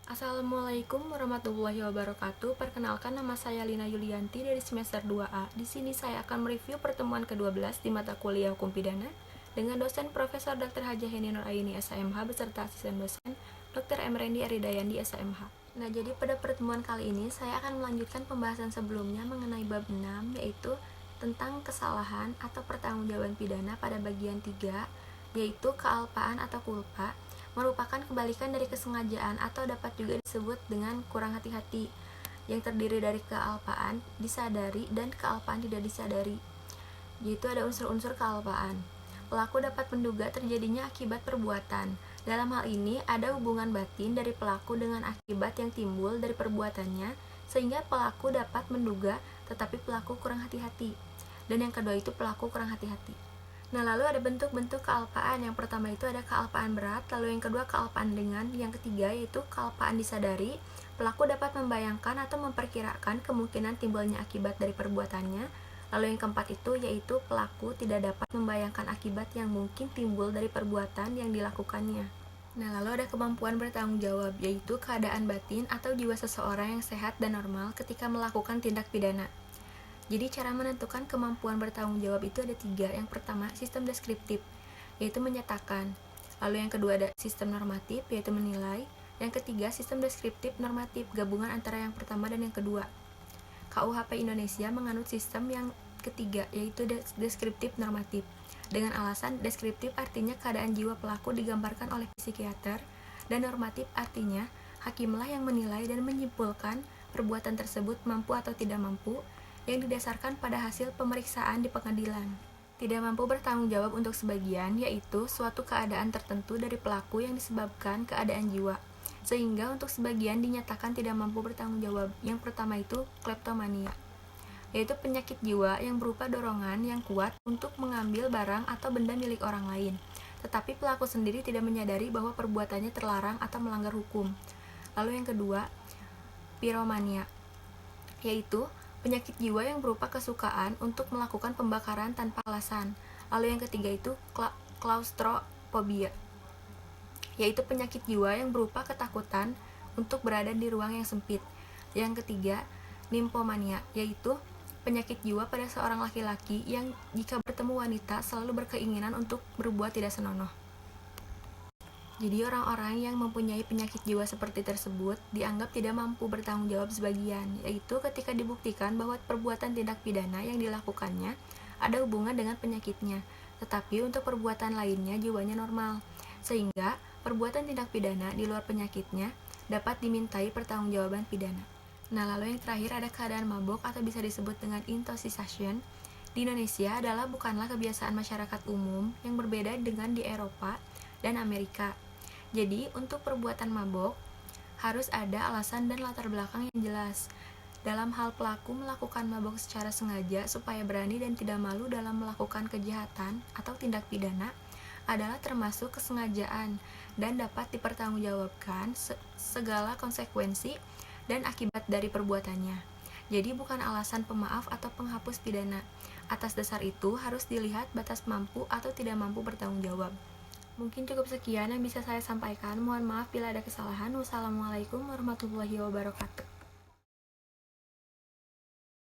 Assalamualaikum warahmatullahi wabarakatuh. Perkenalkan, nama saya Lina Yulianti dari semester 2A. Di sini saya akan mereview pertemuan ke-12 di mata kuliah Hukum Pidana dengan dosen Profesor Dr. Hajah Heni Nuraini SMH beserta asisten dosen Dr. Emrendi Aridayandi SMH. Nah, jadi pada pertemuan kali ini saya akan melanjutkan pembahasan sebelumnya mengenai bab 6, yaitu tentang kesalahan atau pertanggungjawaban pidana pada bagian 3, yaitu kealpaan atau kulpa, merupakan kebalikan dari kesengajaan atau dapat juga disebut dengan kurang hati-hati, yang terdiri dari kealpaan disadari dan kealpaan tidak disadari. Yaitu ada unsur-unsur kealpaan. Pelaku dapat menduga terjadinya akibat perbuatan. Dalam hal ini ada hubungan batin dari pelaku dengan akibat yang timbul dari perbuatannya, sehingga pelaku dapat menduga tetapi pelaku kurang hati-hati. Dan yang kedua itu pelaku kurang hati-hati. Nah, lalu ada bentuk-bentuk kealpaan. Yang pertama itu ada kealpaan berat, lalu yang kedua kealpaan ringan, yang ketiga yaitu kealpaan disadari. Pelaku dapat membayangkan atau memperkirakan kemungkinan timbulnya akibat dari perbuatannya. Lalu yang keempat itu yaitu pelaku tidak dapat membayangkan akibat yang mungkin timbul dari perbuatan yang dilakukannya. Nah, lalu ada kemampuan bertanggung jawab, yaitu keadaan batin atau jiwa seseorang yang sehat dan normal ketika melakukan tindak pidana. Jadi cara menentukan kemampuan bertanggung jawab itu ada 3. Yang pertama, sistem deskriptif, yaitu menyatakan. Lalu yang kedua ada sistem normatif, yaitu menilai. Yang ketiga, sistem deskriptif normatif, gabungan antara yang pertama dan yang kedua. KUHP Indonesia menganut sistem yang ketiga, yaitu deskriptif normatif. Dengan alasan deskriptif artinya keadaan jiwa pelaku digambarkan oleh psikiater, dan normatif artinya hakimlah yang menilai dan menyimpulkan perbuatan tersebut mampu atau tidak mampu, yang didasarkan pada hasil pemeriksaan di pengadilan. Tidak mampu bertanggung jawab untuk sebagian, yaitu suatu keadaan tertentu dari pelaku yang disebabkan keadaan jiwa, sehingga untuk sebagian dinyatakan tidak mampu bertanggung jawab. Yang pertama itu kleptomania, yaitu penyakit jiwa yang berupa dorongan yang kuat untuk mengambil barang atau benda milik orang lain, tetapi pelaku sendiri tidak menyadari bahwa perbuatannya terlarang atau melanggar hukum. Lalu yang kedua, piromania, yaitu penyakit jiwa yang berupa kesukaan untuk melakukan pembakaran tanpa alasan. Lalu yang ketiga itu klaustrofobia, yaitu penyakit jiwa yang berupa ketakutan untuk berada di ruang yang sempit. Yang ketiga, nymphomania, yaitu penyakit jiwa pada seorang laki-laki yang jika bertemu wanita selalu berkeinginan untuk berbuat tidak senonoh. Jadi orang-orang yang mempunyai penyakit jiwa seperti tersebut dianggap tidak mampu bertanggung jawab sebagian, yaitu ketika dibuktikan bahwa perbuatan tindak pidana yang dilakukannya ada hubungan dengan penyakitnya, tetapi untuk perbuatan lainnya jiwanya normal, sehingga perbuatan tindak pidana di luar penyakitnya dapat dimintai pertanggungjawaban pidana. Nah, lalu yang terakhir ada keadaan mabok atau bisa disebut dengan intoxication. Di Indonesia adalah bukanlah kebiasaan masyarakat umum yang berbeda dengan di Eropa dan Amerika. Jadi, untuk perbuatan mabok harus ada alasan dan latar belakang yang jelas. Dalam hal pelaku melakukan mabok secara sengaja supaya berani dan tidak malu dalam melakukan kejahatan atau tindak pidana adalah termasuk kesengajaan dan dapat dipertanggungjawabkan segala konsekuensi dan akibat dari perbuatannya. Jadi bukan alasan pemaaf atau penghapus pidana. Atas dasar itu harus dilihat batas mampu atau tidak mampu bertanggung jawab. Mungkin cukup sekian yang bisa saya sampaikan. Mohon maaf bila ada kesalahan. Wassalamualaikum warahmatullahi wabarakatuh.